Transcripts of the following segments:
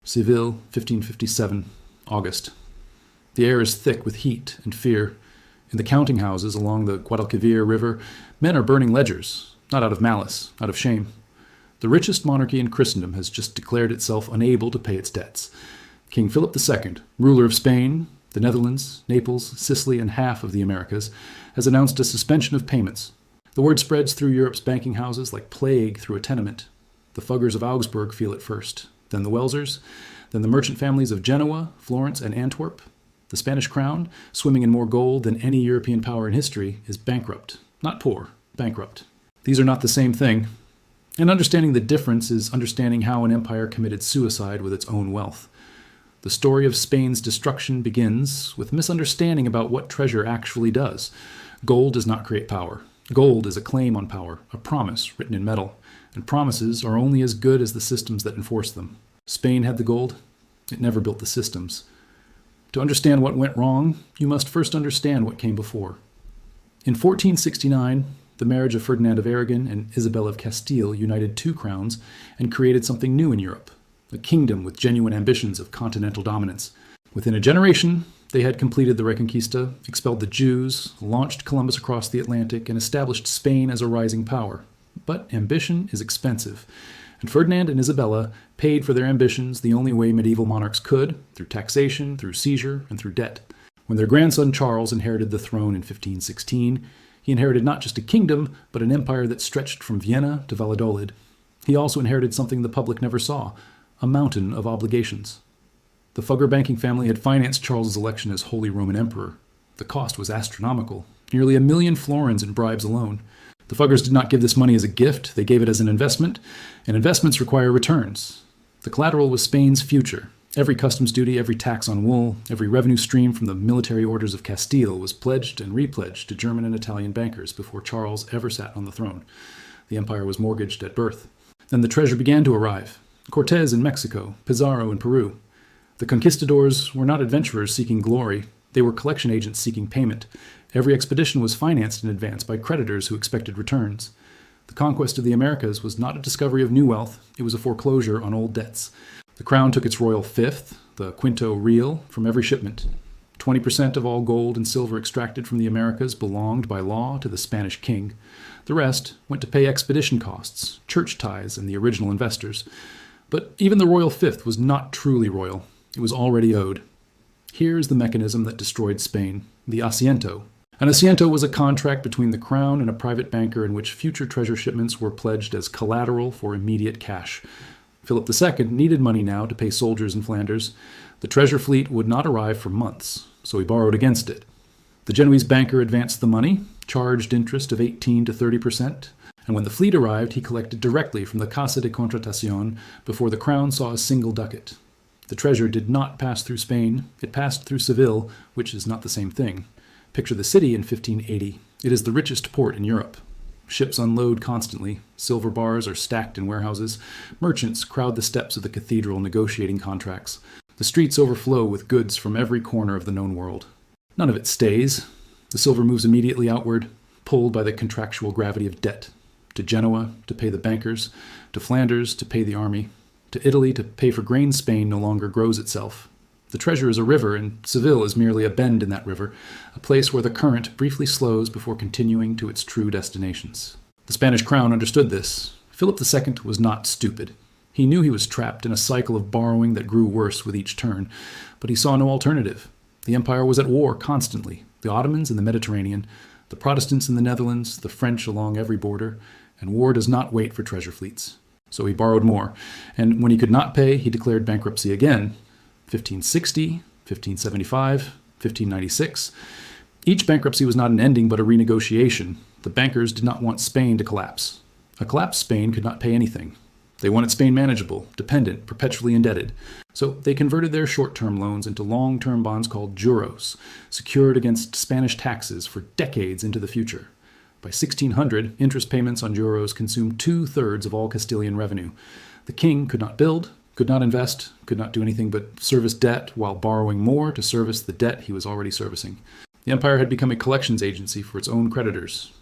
Seville, 1557, August. The air is thick with heat and fear. In the counting houses along the Guadalquivir River, men are burning ledgers, not out of malice, out of shame. The richest monarchy in Christendom has just declared itself unable to pay its debts. King Philip II, ruler of Spain, the Netherlands, Naples, Sicily, and half of the Americas, has announced a suspension of payments. The word spreads through Europe's banking houses like plague through a tenement. The Fuggers of Augsburg feel it first, then the Welsers, then the merchant families of Genoa, Florence, and Antwerp. The Spanish crown, swimming in more gold than any European power in history, is bankrupt. Not poor, bankrupt. These are not the same thing. And understanding the difference is understanding how an empire committed suicide with its own wealth. The story of Spain's destruction begins with misunderstanding about what treasure actually does. Gold does not create power. Gold is a claim on power, a promise written in metal, and promises are only as good as the systems that enforce them. Spain had the gold. It never built the systems. To understand what went wrong, you must first understand what came before. In 1469, the marriage of Ferdinand of Aragon and Isabel of Castile united two crowns and created something new in Europe, a kingdom with genuine ambitions of continental dominance. Within a generation, they had completed the Reconquista, expelled the Jews, launched Columbus across the Atlantic, and established Spain as a rising power. But ambition is expensive, and Ferdinand and Isabella paid for their ambitions the only way medieval monarchs could, through taxation, through seizure, and through debt. When their grandson Charles inherited the throne in 1516, he inherited not just a kingdom, but an empire that stretched from Vienna to Valladolid. He also inherited something the public never saw, a mountain of obligations. The Fugger banking family had financed Charles's election as Holy Roman Emperor. The cost was astronomical, nearly 1 million florins in bribes alone. The Fuggers did not give this money as a gift, they gave it as an investment, and investments require returns. The collateral was Spain's future. Every customs duty, every tax on wool, every revenue stream from the military orders of Castile was pledged and repledged to German and Italian bankers before Charles ever sat on the throne. The empire was mortgaged at birth. Then the treasure began to arrive. Cortés in Mexico, Pizarro in Peru. The conquistadors were not adventurers seeking glory. They were collection agents seeking payment. Every expedition was financed in advance by creditors who expected returns. The conquest of the Americas was not a discovery of new wealth, it was a foreclosure on old debts. The crown took its royal fifth, the quinto real, from every shipment. 20% of all gold and silver extracted from the Americas belonged by law to the Spanish king. The rest went to pay expedition costs, church tithes, and the original investors. But even the royal fifth was not truly royal. It was already owed. Here's the mechanism that destroyed Spain, the asiento. An asiento was a contract between the crown and a private banker in which future treasure shipments were pledged as collateral for immediate cash. Philip II needed money now to pay soldiers in Flanders. The treasure fleet would not arrive for months, so he borrowed against it. The Genoese banker advanced the money, charged interest of 18 to 30%, and when the fleet arrived, he collected directly from the Casa de Contratación before the crown saw a single ducat. The treasure did not pass through Spain, it passed through Seville, which is not the same thing. Picture the city in 1580. It is the richest port in Europe. Ships unload constantly. Silver bars are stacked in warehouses. Merchants crowd the steps of the cathedral negotiating contracts. The streets overflow with goods from every corner of the known world. None of it stays. The silver moves immediately outward, pulled by the contractual gravity of debt. To Genoa, to pay the bankers. To Flanders, to pay the army. To Italy, to pay for grain Spain no longer grows itself. The treasure is a river, and Seville is merely a bend in that river, a place where the current briefly slows before continuing to its true destinations. The Spanish crown understood this. Philip II was not stupid. He knew he was trapped in a cycle of borrowing that grew worse with each turn, but he saw no alternative. The empire was at war constantly, the Ottomans in the Mediterranean, the Protestants in the Netherlands, the French along every border, and war does not wait for treasure fleets. So he borrowed more, and when he could not pay, he declared bankruptcy again. 1560, 1575, 1596. Each bankruptcy was not an ending but a renegotiation. The bankers did not want Spain to collapse. A collapsed Spain could not pay anything. They wanted Spain manageable, dependent, perpetually indebted. So they converted their short-term loans into long-term bonds called juros, secured against Spanish taxes for decades into the future. By 1600, interest payments on juros consumed 2/3 of all Castilian revenue. The king could not build, could not invest, could not do anything but service debt while borrowing more to service the debt he was already servicing. The empire had become a collections agency for its own creditors.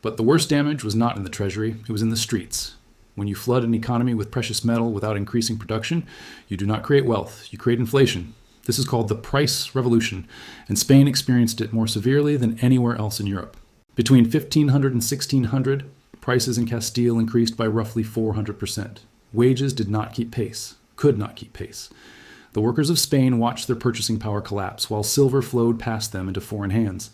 But the worst damage was not in the treasury, it was in the streets. When you flood an economy with precious metal without increasing production, you do not create wealth, you create inflation. This is called the price revolution, and Spain experienced it more severely than anywhere else in Europe. Between 1500 and 1600, prices in Castile increased by roughly 400%. Wages did not keep pace, could not keep pace. The workers of Spain watched their purchasing power collapse while silver flowed past them into foreign hands.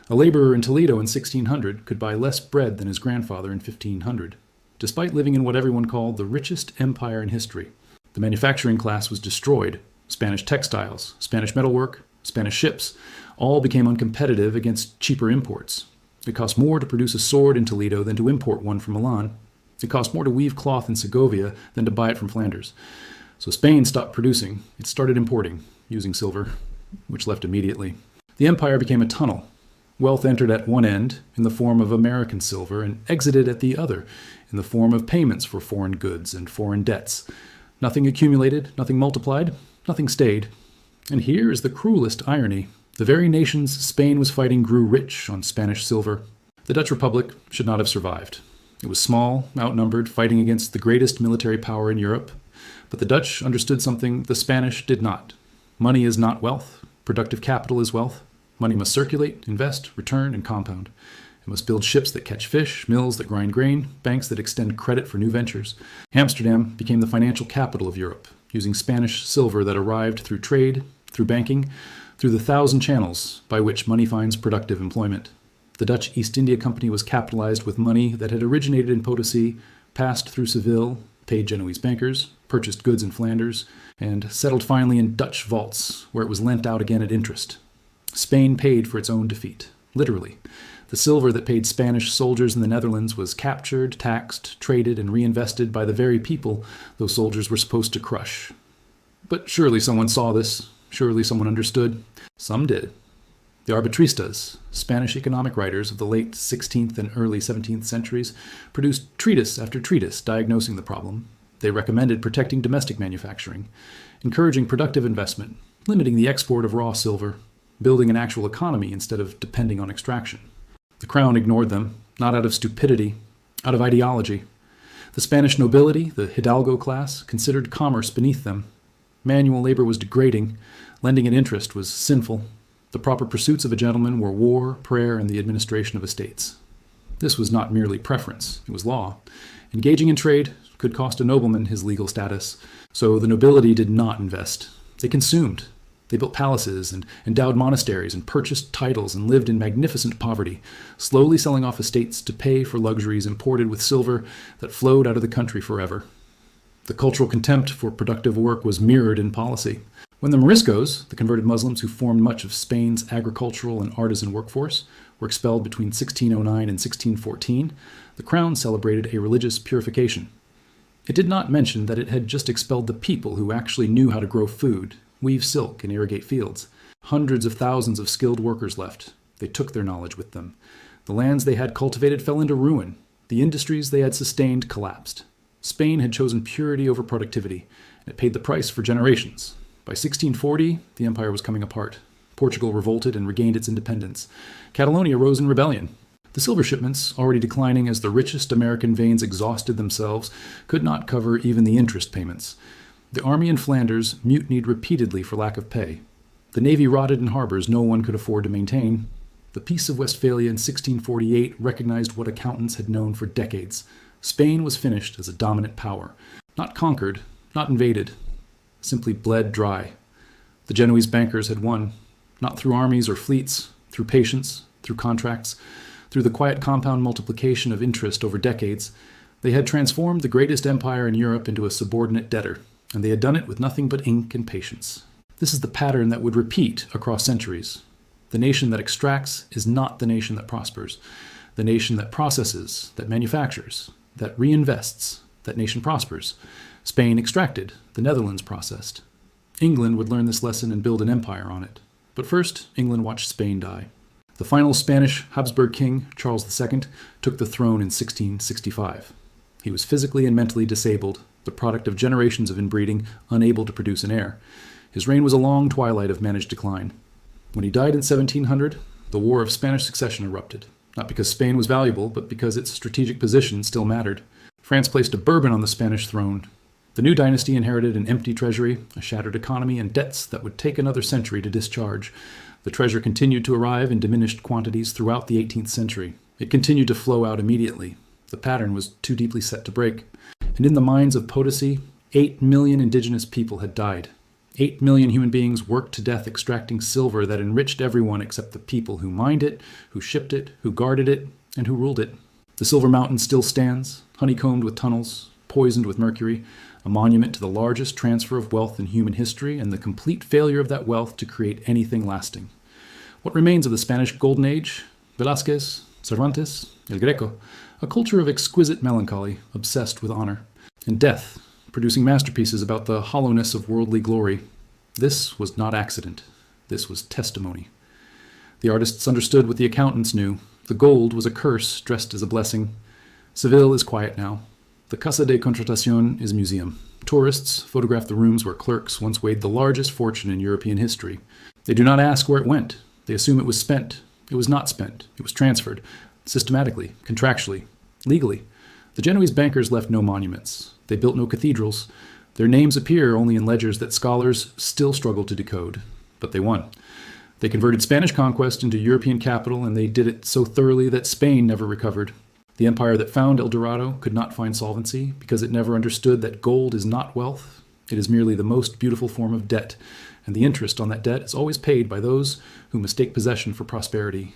A laborer in Toledo in 1600 could buy less bread than his grandfather in 1500, despite living in what everyone called the richest empire in history. The manufacturing class was destroyed. Spanish textiles, Spanish metalwork, Spanish ships all became uncompetitive against cheaper imports. It cost more to produce a sword in Toledo than to import one from Milan. It cost more to weave cloth in Segovia than to buy it from Flanders. So Spain stopped producing. It started importing, using silver, which left immediately. The empire became a tunnel. Wealth entered at one end in the form of American silver and exited at the other in the form of payments for foreign goods and foreign debts. Nothing accumulated, nothing multiplied, nothing stayed. And here is the cruelest irony. The very nations Spain was fighting grew rich on Spanish silver. The Dutch Republic should not have survived. It was small, outnumbered, fighting against the greatest military power in Europe. But the Dutch understood something the Spanish did not. Money is not wealth. Productive capital is wealth. Money must circulate, invest, return, and compound. It must build ships that catch fish, mills that grind grain, banks that extend credit for new ventures. Amsterdam became the financial capital of Europe, using Spanish silver that arrived through trade, through banking, through the 1,000 channels by which money finds productive employment. The Dutch East India Company was capitalized with money that had originated in Potosí, passed through Seville, paid Genoese bankers, purchased goods in Flanders, and settled finally in Dutch vaults, where it was lent out again at interest. Spain paid for its own defeat, literally. The silver that paid Spanish soldiers in the Netherlands was captured, taxed, traded, and reinvested by the very people those soldiers were supposed to crush. But surely someone saw this. Surely someone understood. Some did. The arbitristas, Spanish economic writers of the late 16th and early 17th centuries, produced treatise after treatise diagnosing the problem. They recommended protecting domestic manufacturing, encouraging productive investment, limiting the export of raw silver, building an actual economy instead of depending on extraction. The crown ignored them, not out of stupidity, out of ideology. The Spanish nobility, the hidalgo class, considered commerce beneath them. Manual labor was degrading. Lending an interest was sinful. The proper pursuits of a gentleman were war, prayer, and the administration of estates. This was not merely preference, it was law. Engaging in trade could cost a nobleman his legal status, so the nobility did not invest. They consumed. They built palaces and endowed monasteries and purchased titles and lived in magnificent poverty, slowly selling off estates to pay for luxuries imported with silver that flowed out of the country forever. The cultural contempt for productive work was mirrored in policy. When the Moriscos, the converted Muslims who formed much of Spain's agricultural and artisan workforce, were expelled between 1609 and 1614, the crown celebrated a religious purification. It did not mention that it had just expelled the people who actually knew how to grow food, weave silk, and irrigate fields. Hundreds of thousands of skilled workers left. They took their knowledge with them. The lands they had cultivated fell into ruin. The industries they had sustained collapsed. Spain had chosen purity over productivity, and it paid the price for generations. By 1640, the empire was coming apart. Portugal revolted and regained its independence. Catalonia rose in rebellion. The silver shipments, already declining as the richest American veins exhausted themselves, could not cover even the interest payments. The army in Flanders mutinied repeatedly for lack of pay. The navy rotted in harbors no one could afford to maintain. The Peace of Westphalia in 1648 recognized what accountants had known for decades. Spain was finished as a dominant power. Not conquered, not invaded, simply bled dry. The Genoese bankers had won, not through armies or fleets, through patience, through contracts, through the quiet compound multiplication of interest over decades. They had transformed the greatest empire in Europe into a subordinate debtor, and they had done it with nothing but ink and patience. This is the pattern that would repeat across centuries. The nation that extracts is not the nation that prospers. The nation that processes, that manufactures, that reinvests, that nation prospers. Spain extracted, the Netherlands processed. England would learn this lesson and build an empire on it. But first, England watched Spain die. The final Spanish Habsburg king, Charles II, took the throne in 1665. He was physically and mentally disabled, the product of generations of inbreeding, unable to produce an heir. His reign was a long twilight of managed decline. When he died in 1700, the War of Spanish Succession erupted, not because Spain was valuable, but because its strategic position still mattered. France placed a Bourbon on the Spanish throne. The new dynasty inherited an empty treasury, a shattered economy, and debts that would take another century to discharge. The treasure continued to arrive in diminished quantities throughout the 18th century. It continued to flow out immediately. The pattern was too deeply set to break. And in the mines of Potosí, 8 million indigenous people had died. 8 million human beings worked to death extracting silver that enriched everyone except the people who mined it, who shipped it, who guarded it, and who ruled it. The Silver Mountain still stands, honeycombed with tunnels, poisoned with mercury, a monument to the largest transfer of wealth in human history and the complete failure of that wealth to create anything lasting. What remains of the Spanish Golden Age? Velázquez, Cervantes, El Greco, a culture of exquisite melancholy, obsessed with honor, and death, producing masterpieces about the hollowness of worldly glory. This was not accident. This was testimony. The artists understood what the accountants knew. The gold was a curse dressed as a blessing. Seville is quiet now. The Casa de Contratación is a museum. Tourists photograph the rooms where clerks once weighed the largest fortune in European history. They do not ask where it went. They assume it was spent. It was not spent. It was transferred. Systematically, contractually, legally. The Genoese bankers left no monuments. They built no cathedrals. Their names appear only in ledgers that scholars still struggle to decode. But they won. They converted Spanish conquest into European capital, and they did it so thoroughly that Spain never recovered. The empire that found El Dorado could not find solvency because it never understood that gold is not wealth. It is merely the most beautiful form of debt, and the interest on that debt is always paid by those who mistake possession for prosperity.